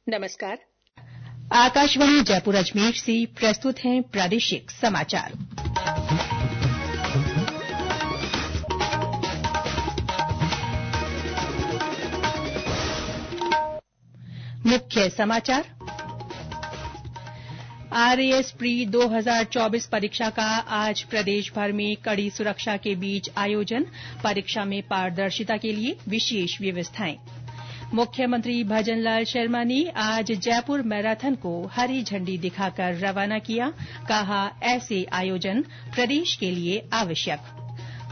नमस्कार। आकाशवाणी जयपुर अजमेर से प्रस्तुत हैं प्रादेशिक समाचार। मुख्य समाचार। आरएएस प्री 2024 परीक्षा का आज प्रदेश भर में कड़ी सुरक्षा के बीच आयोजन। परीक्षा में पारदर्शिता के लिए विशेष व्यवस्थाएं। मुख्यमंत्री भजनलाल शर्मा ने आज जयपुर मैराथन को हरी झंडी दिखाकर रवाना किया। कहा, ऐसे आयोजन प्रदेश के लिए आवश्यक।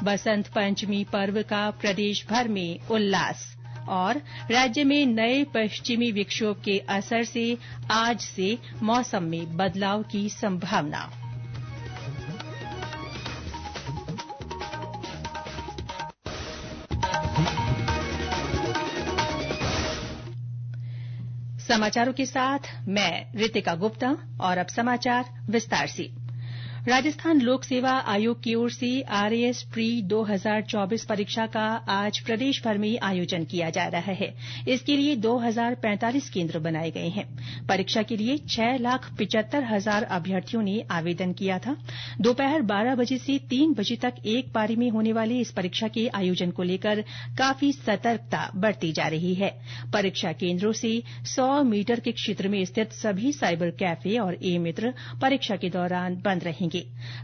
बसंत पंचमी पर्व का प्रदेश भर में उल्लास। और राज्य में नए पश्चिमी विक्षोभ के असर से आज से मौसम में बदलाव की संभावना। समाचारों के साथ मैं रितिका गुप्ता। और अब समाचार विस्तार से। राजस्थान लोक सेवा आयोग की ओर से आरएएस प्री 2024 परीक्षा का आज प्रदेश भर में आयोजन किया जा रहा है। इसके लिए 2045 केंद्र बनाए गए हैं। परीक्षा के लिए 6,75,000 अभ्यर्थियों ने आवेदन किया था। दोपहर 12 बजे से 3 बजे तक एक पारी में होने वाली इस परीक्षा के आयोजन को लेकर काफी सतर्कता बरती जा रही है। परीक्षा केंद्रों से 100 मीटर के क्षेत्र में स्थित सभी साइबर कैफे और ई मित्र परीक्षा के दौरान बंद रहेंगे।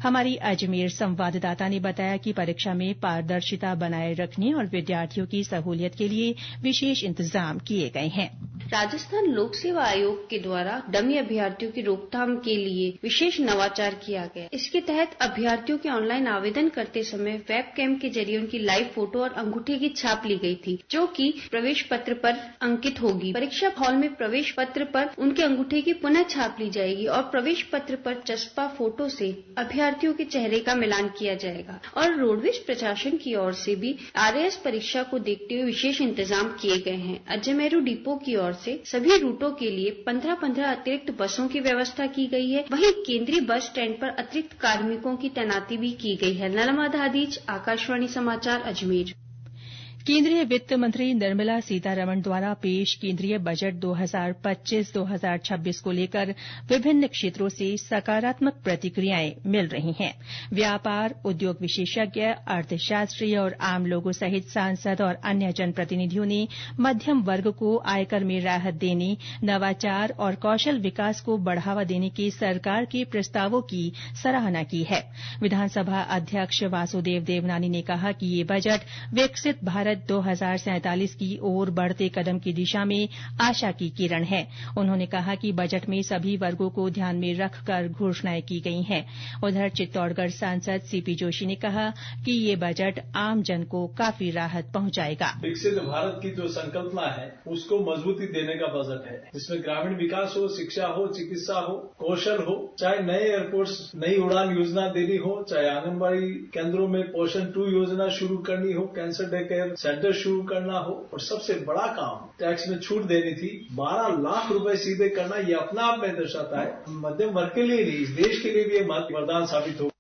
हमारी अजमेर संवाददाता ने बताया कि परीक्षा में पारदर्शिता बनाए रखने और विद्यार्थियों की सहूलियत के लिए विशेष इंतजाम किए गए हैं। राजस्थान लोक सेवा आयोग के द्वारा डमी अभ्यर्थियों की रोकथाम के लिए विशेष नवाचार किया गया। इसके तहत अभ्यर्थियों के ऑनलाइन आवेदन करते समय वेब कैम के जरिए उनकी लाइव फोटो और अंगूठे की छाप ली गई थी, जो कि प्रवेश पत्र पर अंकित होगी। परीक्षा हॉल में प्रवेश पत्र पर उनके अंगूठे की पुनः छाप ली जाएगी और प्रवेश पत्र पर चस्पा फोटो से अभ्यर्थियों के चेहरे का मिलान किया जाएगा। और रोडवेज प्रशासन की ओर से भी आरएएस परीक्षा को देखते हुए विशेष इंतजाम किए गए हैं। अजमेरू डिपो की ओर से सभी रूटों के लिए 15-15 अतिरिक्त बसों की व्यवस्था की गई है। वहीं केंद्रीय बस स्टैंड पर अतिरिक्त कार्मिकों की तैनाती भी की गई है। नलमा दादीज, आकाशवाणी समाचार, अजमेर। केंद्रीय वित्त मंत्री निर्मला सीतारमण द्वारा पेश केंद्रीय बजट 2025-2026 को लेकर विभिन्न क्षेत्रों से सकारात्मक प्रतिक्रियाएं मिल रही हैं। व्यापार, उद्योग विशेषज्ञ, अर्थशास्त्री और आम लोगों सहित सांसद और अन्य जनप्रतिनिधियों ने मध्यम वर्ग को आयकर में राहत देने, नवाचार और कौशल विकास को बढ़ावा देने के सरकार के प्रस्तावों की सराहना की है। विधानसभा अध्यक्ष वासुदेव देवनानी ने कहा कि ये बजट विकसित भारत 2047 की ओर बढ़ते कदम की दिशा में आशा की किरण है। उन्होंने कहा कि बजट में सभी वर्गों को ध्यान में रखकर घोषणाएं की गई हैं। उधर चित्तौड़गढ़ सांसद सीपी जोशी ने कहा कि ये बजट आमजन को काफी राहत पहुंचाएगा। विकसित भारत की जो संकल्पना है उसको मजबूती देने का बजट है। इसमें ग्रामीण विकास हो, शिक्षा हो, चिकित्सा हो, कौशल हो, चाहे नए एयरपोर्ट, नई उड़ान योजना देनी हो, चाहे आंगनबाड़ी केंद्रों में पोषण 2 योजना शुरू करनी हो, कैंसर डे केयर सेंटर शुरू करना हो, और सबसे बड़ा काम टैक्स में छूट देनी थी, 12 लाख रुपए सीधे करना, ये अपना आप में दर्शाता है मध्यम वर्ग के लिए नहीं, इस देश के लिए भी ये वरदान साबित हो।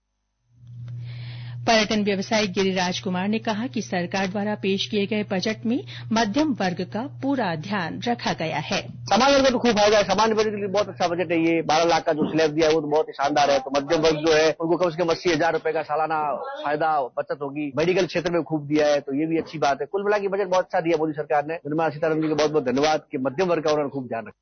पर्यटन व्यवसायी गिरिराज कुमार ने कहा कि सरकार द्वारा पेश किए गए बजट में मध्यम वर्ग का पूरा ध्यान रखा गया है। सामान्य वर्ग को तो खूब फायदा है। सामान्य वर्ग के लिए बहुत अच्छा बजट है ये। 12 लाख का जो स्लैब दिया है वो तो बहुत ही शानदार है। तो मध्यम वर्ग जो है उनको कम से कम 80,000 रुपए का सालाना फायदा बचत होगी। मेडिकल क्षेत्र में खूब दिया है, तो ये भी अच्छी बात है। कुल मिला के बजट बहुत अच्छा दिया मोदी सरकार ने। निर्मला सीतारमण जी को बहुत बहुत धन्यवाद कि मध्यम वर्ग का उन्होंने खूब ध्यान रखा।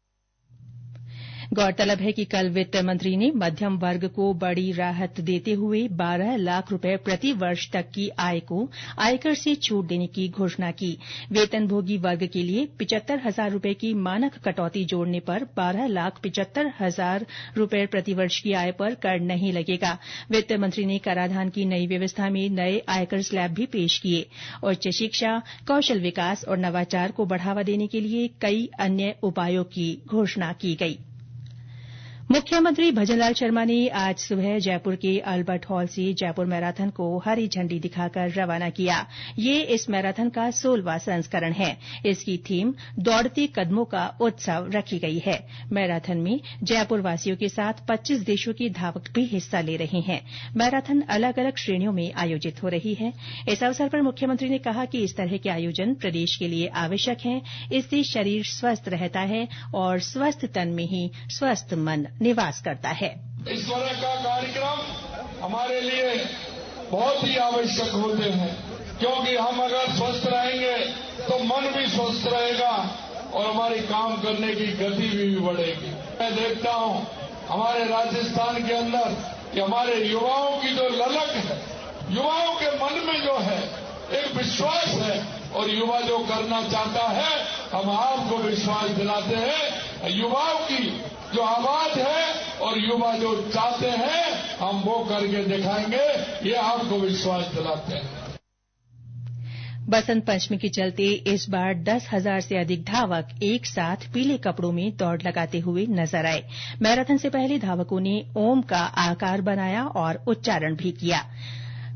गौरतलब है कि कल वित्त मंत्री ने मध्यम वर्ग को बड़ी राहत देते हुए 12 लाख रुपए प्रति वर्ष तक की आय को आयकर से छूट देने की घोषणा की। वेतनभोगी वर्ग के लिए 75,000 रुपए की मानक कटौती जोड़ने पर 12,75,000 रुपए प्रति वर्ष की आय पर कर नहीं लगेगा। वित्त मंत्री ने कराधान की नई व्यवस्था में नए आयकर स्लैब भी पेश किए। उच्च शिक्षा, कौशल विकास और नवाचार को बढ़ावा देने के लिए कई अन्य उपायों की घोषणा की गई। मुख्यमंत्री भजनलाल शर्मा ने आज सुबह जयपुर के अल्बर्ट हॉल से जयपुर मैराथन को हरी झंडी दिखाकर रवाना किया। ये इस मैराथन का 16वां संस्करण है। इसकी थीम दौड़ते कदमों का उत्सव रखी गई है। मैराथन में जयपुर वासियों के साथ 25 देशों के धावक भी हिस्सा ले रहे हैं। मैराथन अलग अलग श्रेणियों में आयोजित हो रही है। इस अवसर पर मुख्यमंत्री ने कहा कि इस तरह के आयोजन प्रदेश के लिए आवश्यक हैं। इससे शरीर स्वस्थ रहता है और स्वस्थ तन में ही स्वस्थ मन निवास करता है। इस तरह का कार्यक्रम हमारे लिए बहुत ही आवश्यक होते हैं, क्योंकि हम अगर स्वस्थ रहेंगे तो मन भी स्वस्थ रहेगा और हमारी काम करने की गति भी बढ़ेगी। मैं देखता हूं हमारे राजस्थान के अंदर कि हमारे युवाओं की जो ललक है, युवाओं के मन में जो है एक विश्वास है और युवा जो करना चाहता है हम आपको विश्वास दिलाते हैं। युवाओं की जो आवाज है और युवा जो चाहते हैं हम वो करके दिखाएंगे, ये आपको विश्वास दिलाते हैं। बसंत पंचमी के चलते इस बार 10,000 से अधिक धावक एक साथ पीले कपड़ों में दौड़ लगाते हुए नजर आए। मैराथन से पहले धावकों ने ओम का आकार बनाया और उच्चारण भी किया।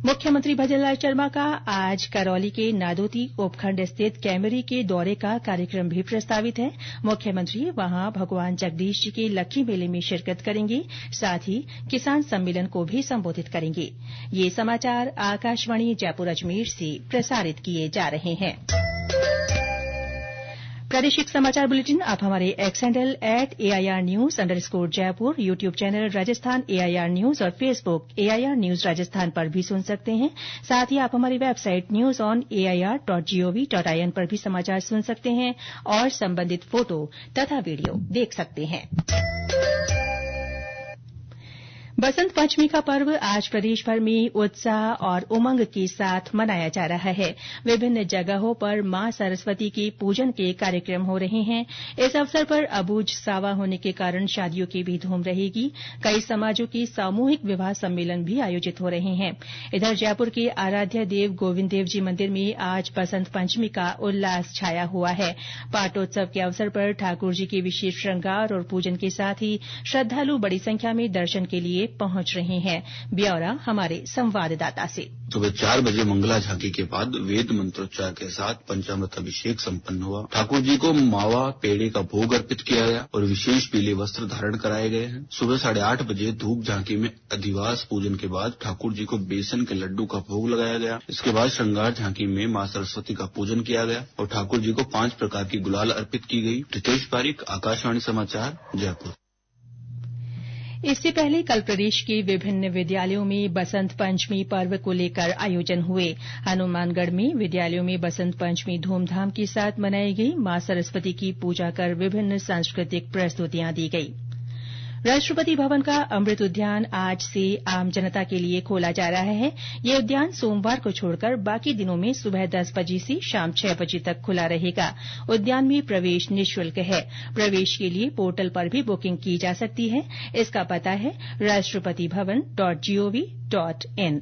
मुख्यमंत्री भजनलाल शर्मा का आज करौली के नादोती उपखंड स्थित कैमरी के दौरे का कार्यक्रम भी प्रस्तावित है। मुख्यमंत्री वहां भगवान जगदीश जी के लक्खी मेले में शिरकत करेंगे। साथ ही किसान सम्मेलन को भी संबोधित करेंगे। ये समाचार आकाशवाणी जयपुर अजमेर से प्रसारित किए जा रहे हैं। प्रादेशिक समाचार बुलेटिन आप हमारे एक्स हैंडल @AIRnews_जयपुर, YouTube channel Rajasthan AIR news और फेसबुक AIR न्यूज राजस्थान पर भी सुन सकते हैं। साथ ही आप हमारी वेबसाइट newsonair.gov.in पर भी समाचार सुन सकते हैं और संबंधित फोटो तथा वीडियो देख सकते हैं। बसंत पंचमी का पर्व आज प्रदेश भर में उत्साह और उमंग के साथ मनाया जा रहा है। विभिन्न जगहों पर मां सरस्वती के पूजन के कार्यक्रम हो रहे हैं। इस अवसर पर अबूझ सावा होने के कारण शादियों की भी धूम रहेगी। कई समाजों के सामूहिक विवाह सम्मेलन भी आयोजित हो रहे हैं। इधर जयपुर के आराध्य देव गोविंद देव जी मंदिर में आज बसंत पंचमी का उल्लास छाया हुआ है। पाटोत्सव के अवसर पर ठाकुर जी के विशेष श्रृंगार और पूजन के साथ ही श्रद्धालु बड़ी संख्या में दर्शन के लिए पहुंच रहे हैं। ब्यौरा हमारे संवाददाता से। सुबह 4 बजे मंगला झांकी के बाद वेद मंत्रोच्चार के साथ पंचामृत अभिषेक संपन्न हुआ। ठाकुर जी को मावा पेड़े का भोग अर्पित किया गया और विशेष पीले वस्त्र धारण कराए गए हैं। सुबह 8:30 बजे धूप झांकी में अधिवास पूजन के बाद ठाकुर जी को बेसन के लड्डू का भोग लगाया गया। इसके बाद श्रृंगार झांकी में मां सरस्वती का पूजन किया गया और ठाकुर जी को 5 प्रकार की गुलाल अर्पित की गई। रितेश पारीक, आकाशवाणी समाचार, जयपुर। इससे पहले कल प्रदेश के विभिन्न विद्यालयों में बसंत पंचमी पर्व को लेकर आयोजन हुए। हनुमानगढ़ में विद्यालयों में बसंत पंचमी धूमधाम के साथ मनाई गई। मां सरस्वती की पूजा कर विभिन्न सांस्कृतिक प्रस्तुतियां दी गई। राष्ट्रपति भवन का अमृत उद्यान आज से आम जनता के लिए खोला जा रहा है। ये उद्यान सोमवार को छोड़कर बाकी दिनों में सुबह 10 बजे से शाम 6 बजे तक खुला रहेगा। उद्यान में प्रवेश निःशुल्क है। प्रवेश के लिए पोर्टल पर भी बुकिंग की जा सकती है। इसका पता है rashtrapatiBhavan.gov.in।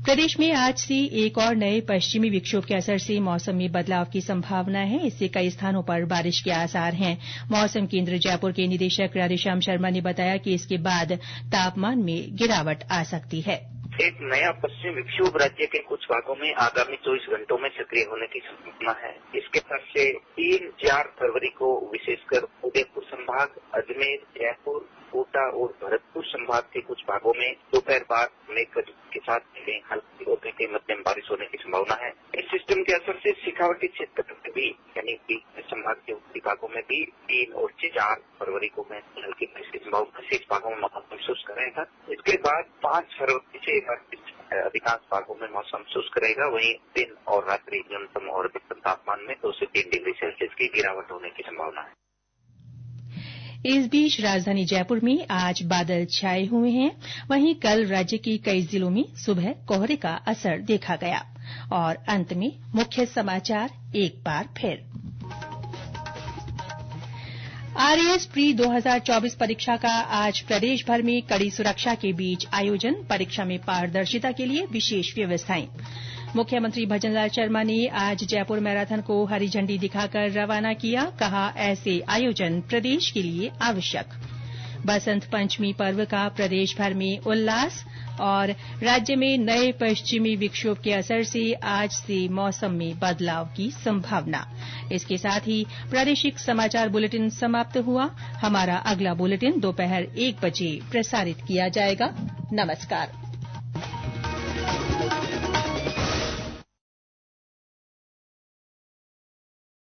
प्रदेश में आज से एक और नए पश्चिमी विक्षोभ के असर से मौसम में बदलाव की संभावना है। इससे कई स्थानों पर बारिश के आसार हैं। मौसम केंद्र जयपुर के निदेशक राधेश्याम शर्मा ने बताया कि इसके बाद तापमान में गिरावट आ सकती है। एक नया पश्चिमी विक्षोभ राज्य के कुछ भागों में आगामी 24 घंटों में सक्रिय होने की संभावना है। इसके साथ से 3-4 फरवरी को विशेषकर उदयपुर संभाग, अजमेर, जयपुर, कोटा और भरतपुर संभाग के कुछ भागों में दोपहर बाद मेघ के साथ हल्की होने की मध्यम बारिश होने की संभावना है। इस सिस्टम के असर से शेखावाटी क्षेत्र में भी यानी संभाग के उत्तरी भागों में भी 3 और 4 फरवरी को हल्की बारिश की संभावना शेष भागों में मौसम शुष्क रहेगा। इसके बाद 5 फरवरी से अधिकांश भागों में मौसम शुष्क रहेगा। वहीं दिन और रात्रि न्यूनतम और अधिकतम तापमान में 2 से 3 डिग्री सेल्सियस की गिरावट होने की संभावना है। इस बीच राजधानी जयपुर में आज बादल छाए हुए हैं। वहीं कल राज्य के कई जिलों में सुबह कोहरे का असर देखा गया। और अंत में मुख्य समाचार एक बार फिर। आरएएस प्री 2024 परीक्षा का आज प्रदेश भर में कड़ी सुरक्षा के बीच आयोजन। परीक्षा में पारदर्शिता के लिए विशेष व्यवस्थाएं। मुख्यमंत्री भजनलाल शर्मा ने आज जयपुर मैराथन को हरी झंडी दिखाकर रवाना किया। कहा, ऐसे आयोजन प्रदेश के लिए आवश्यक। बसंत पंचमी पर्व का प्रदेश भर में उल्लास और राज्य में नए पश्चिमी विक्षोभ के असर से आज से मौसम में बदलाव की संभावना। इसके साथ ही प्रादेशिक समाचार बुलेटिन समाप्त हुआ। हमारा अगला बुलेटिन दोपहर 1 बजे प्रसारित किया जाएगा। नमस्कार।